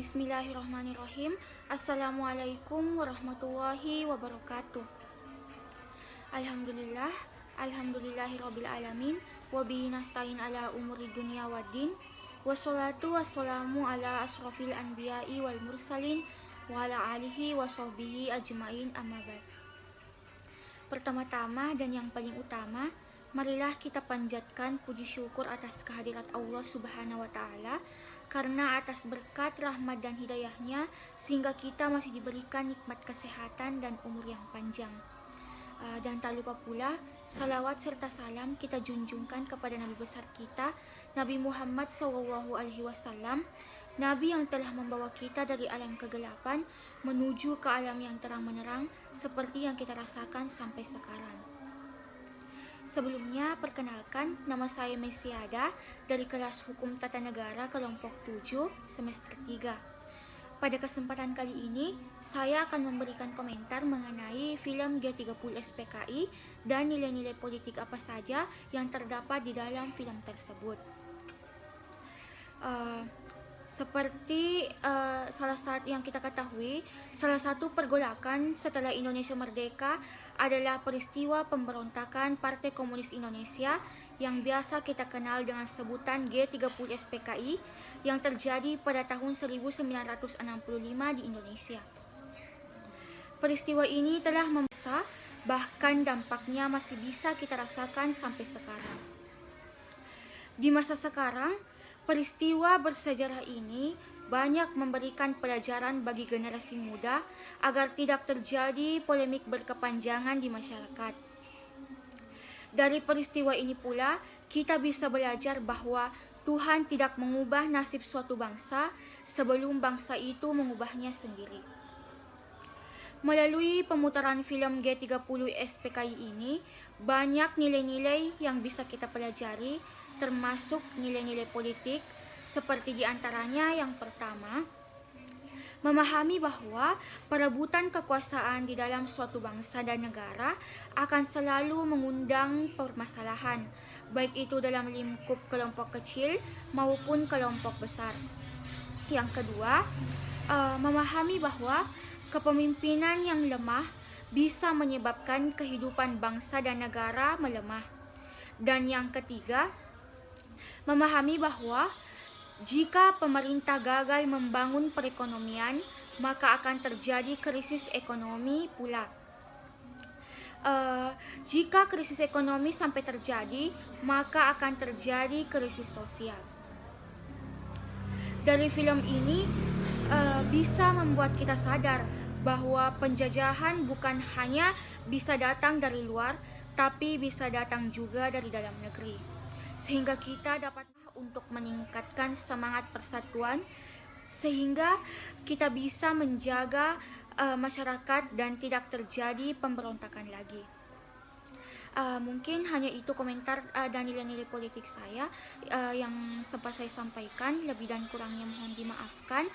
Bismillahirrahmanirrahim. Assalamualaikum warahmatullahi wabarakatuh. Alhamdulillah, alhamdulillahirabbil alamin, wa bihi nasta'in ala umuri dunya waddin. Wassalatu wassalamu ala asrofil anbiya'i wal mursalin wa ala alihi wa sahbihi ajmain, amma ba'd. Pertama-tama dan yang paling utama, marilah kita panjatkan puji syukur atas kehadirat Allah Subhanahu wa Ta'ala, karena atas berkat, rahmat dan hidayahnya sehingga kita masih diberikan nikmat kesehatan dan umur yang panjang. Dan tak lupa pula salawat serta salam kita junjungkan kepada Nabi besar kita, Nabi Muhammad SAW, Nabi yang telah membawa kita dari alam kegelapan menuju ke alam yang terang menerang seperti yang kita rasakan sampai sekarang. Sebelumnya, perkenalkan, nama saya Mesiada dari kelas Hukum Tata Negara kelompok 7 semester 3. Pada kesempatan kali ini, saya akan memberikan komentar mengenai film G30 SPKI dan nilai-nilai politik apa saja yang terdapat di dalam film tersebut. Seperti yang kita ketahui, salah satu pergolakan setelah Indonesia merdeka adalah peristiwa pemberontakan Partai Komunis Indonesia yang biasa kita kenal dengan sebutan G30 SPKI yang terjadi pada tahun 1965 di Indonesia. Peristiwa ini telah membesar, bahkan dampaknya masih bisa kita rasakan sampai sekarang. Di masa sekarang, peristiwa bersejarah ini banyak memberikan pelajaran bagi generasi muda agar tidak terjadi polemik berkepanjangan di masyarakat. Dari peristiwa ini pula, kita bisa belajar bahwa Tuhan tidak mengubah nasib suatu bangsa sebelum bangsa itu mengubahnya sendiri. Melalui pemutaran film G30 SPKI ini, banyak nilai-nilai yang bisa kita pelajari, termasuk nilai-nilai politik, seperti diantaranya yang pertama, memahami bahwa perebutan kekuasaan di dalam suatu bangsa dan negara akan selalu mengundang permasalahan, baik itu dalam lingkup kelompok kecil maupun kelompok besar. Yang kedua, memahami bahwa kepemimpinan yang lemah bisa menyebabkan kehidupan bangsa dan negara melemah. Dan yang ketiga, memahami bahwa jika pemerintah gagal membangun perekonomian, maka akan terjadi krisis ekonomi pula. Jika krisis ekonomi sampai terjadi, maka akan terjadi krisis sosial. Dari film ini bisa membuat kita sadar bahwa penjajahan bukan hanya bisa datang dari luar, tapi bisa datang juga dari dalam negeri. Sehingga kita dapat untuk meningkatkan semangat persatuan, sehingga kita bisa menjaga masyarakat dan tidak terjadi pemberontakan lagi. Mungkin hanya itu komentar dan nilai-nilai politik saya yang sempat saya sampaikan. Lebih dan kurangnya mohon dimaafkan.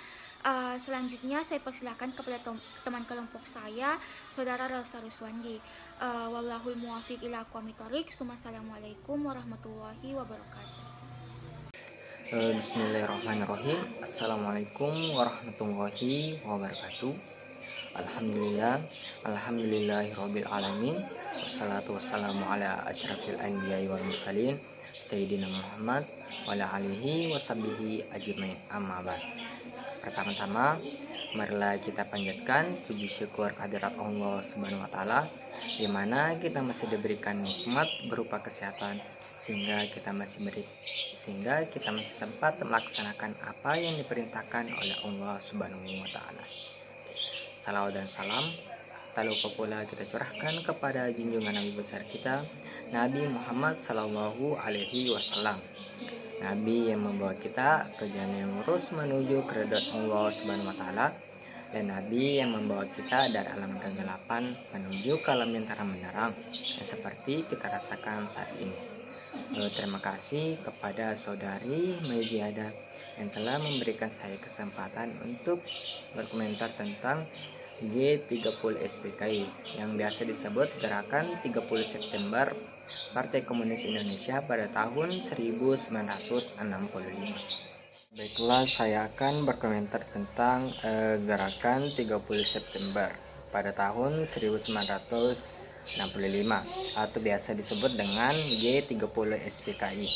Selanjutnya saya persilakan kepada teman kelompok saya, Saudara Relsa Ruswandi. Wallahul muwafiq ila aqwamit thoriq. Assalamualaikum warahmatullahi wabarakatuh. Bismillahirrahmanirrahim. Assalamualaikum warahmatullahi wabarakatuh. Alhamdulillahirabbil alamin. Wassalatu wassalamu ala asyrafil anbiya'i wal mursalin Sayyidina Muhammad wa ala alihi washabihi ajmain, amma ba'd. Pertama-tama, marilah kita panjatkan puji syukur kehadirat Allah Subhanahu wa Ta'ala, di mana kita masih diberikan nikmat berupa kesehatan sehingga kita masih sempat melaksanakan apa yang diperintahkan oleh Allah Subhanahu wa Ta'ala. Salawat dan salam tak lupa pula kita curahkan kepada junjungan Nabi besar kita, Nabi Muhammad Sallallahu Alaihi Wasallam, Nabi yang membawa kita ke jalan yang lurus menuju keridhaan Allah Subhanahu wa Ta'ala, dan Nabi yang membawa kita dari alam kegelapan menuju ke alam yang terang menerang yang seperti kita rasakan saat ini. Terima kasih kepada saudari Meziada yang telah memberikan saya kesempatan untuk berkomentar tentang G30 SPKI yang biasa disebut Gerakan 30 September Partai Komunis Indonesia pada tahun 1965. Baiklah, saya akan berkomentar tentang gerakan 30 September pada tahun 1965 atau biasa disebut dengan G30 SPKI.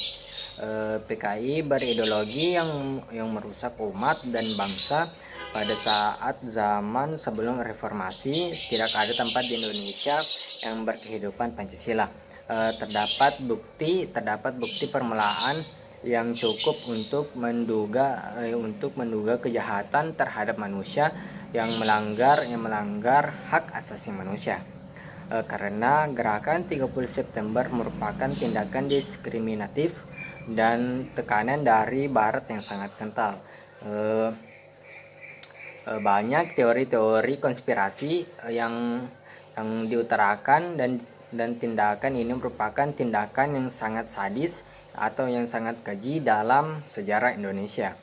PKI berideologi yang merusak umat dan bangsa pada saat zaman sebelum reformasi. Tidak ada tempat di Indonesia yang berkehidupan Pancasila. Terdapat bukti permulaan yang cukup untuk menduga kejahatan terhadap manusia yang melanggar hak asasi manusia. Karena gerakan 30 September merupakan tindakan diskriminatif dan tekanan dari Barat yang sangat kental. Banyak teori-teori konspirasi yang diutarakan dan tindakan ini merupakan tindakan yang sangat sadis atau yang sangat keji dalam sejarah Indonesia.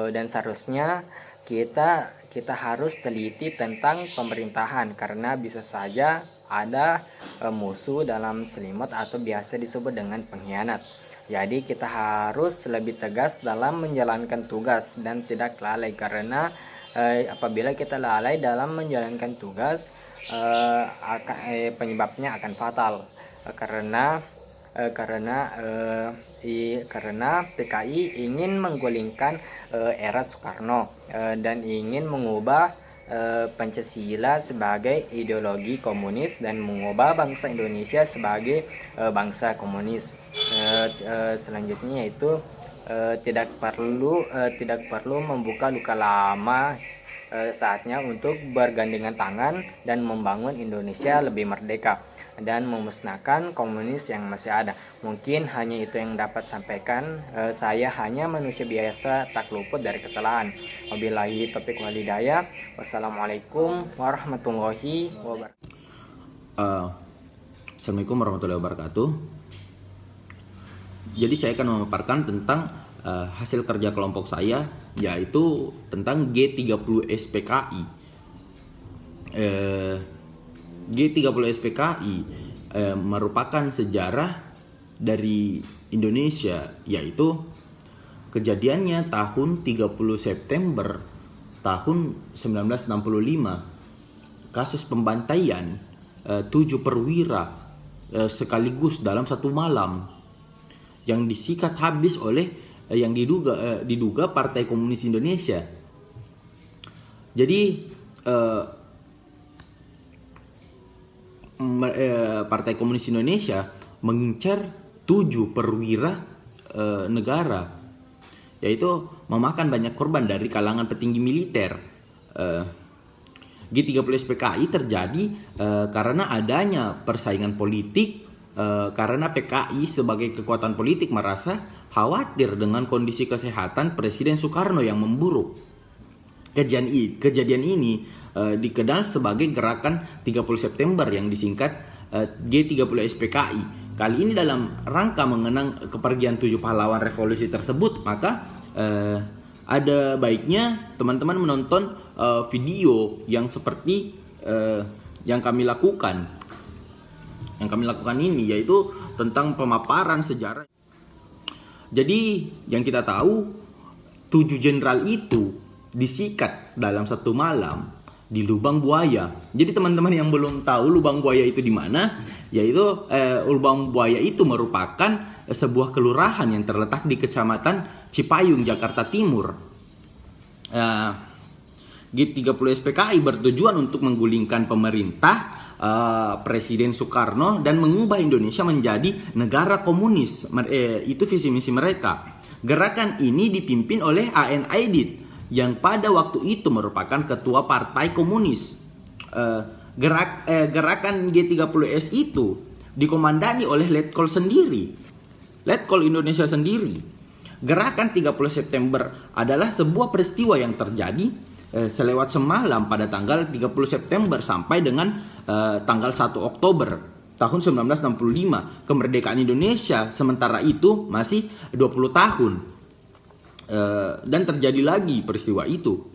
Dan seharusnya kita harus teliti tentang pemerintahan, karena bisa saja ada musuh dalam selimut atau biasa disebut dengan pengkhianat. Jadi kita harus lebih tegas dalam menjalankan tugas dan tidak lalai, karena apabila kita lalai dalam menjalankan tugas penyebabnya akan fatal, karena PKI ingin menggulingkan era Soekarno dan ingin mengubah Pancasila sebagai ideologi komunis dan mengubah bangsa Indonesia sebagai bangsa komunis. Selanjutnya yaitu tidak perlu membuka luka lama. Saatnya untuk bergandengan tangan dan membangun Indonesia lebih merdeka dan memusnahkan komunis yang masih ada. Mungkin hanya itu yang dapat sampaikan. Saya hanya manusia biasa, tak luput dari kesalahan. Wabillahi taufiq wal hidayah. Wassalamualaikum warahmatullahi wabarakatuh. Assalamualaikum warahmatullahi wabarakatuh. Jadi saya akan memaparkan tentang hasil kerja kelompok saya, yaitu tentang G30 SPKI. G30 SPKI merupakan sejarah dari Indonesia, yaitu kejadiannya tahun 30 September tahun 1965, kasus pembantaian 7 perwira sekaligus dalam satu malam yang disikat habis oleh yang diduga Partai Komunis Indonesia. Jadi Partai Komunis Indonesia mengincar 7 perwira negara, yaitu memakan banyak korban dari kalangan petinggi militer. G30 SPKI terjadi karena adanya persaingan politik, karena PKI sebagai kekuatan politik merasa khawatir dengan kondisi kesehatan Presiden Soekarno yang memburuk. Kejadian ini dikenal sebagai gerakan 30 September yang disingkat G30 SPKI. Kali ini dalam rangka mengenang kepergian 7 pahlawan revolusi tersebut, maka ada baiknya teman-teman menonton video yang seperti yang kami lakukan. Yang kami lakukan ini yaitu tentang pemaparan sejarah. Jadi yang kita tahu 7 jenderal itu disikat dalam satu malam di Lubang Buaya. Jadi teman-teman yang belum tahu Lubang Buaya itu di mana, yaitu Lubang Buaya itu merupakan sebuah kelurahan yang terletak di Kecamatan Cipayung, Jakarta Timur. G30 SPKI bertujuan untuk menggulingkan pemerintah Presiden Soekarno dan mengubah Indonesia menjadi negara komunis. Itu visi misi mereka. Gerakan ini dipimpin oleh A.N. Aidit yang pada waktu itu merupakan ketua Partai Komunis. Gerakan G30S itu dikomandani oleh Letkol sendiri, Letkol Indonesia sendiri. Gerakan 30 September adalah sebuah peristiwa yang terjadi selewat semalam pada tanggal 30 September sampai dengan tanggal 1 Oktober tahun 1965. Kemerdekaan Indonesia sementara itu masih 20 tahun. Dan terjadi lagi peristiwa itu.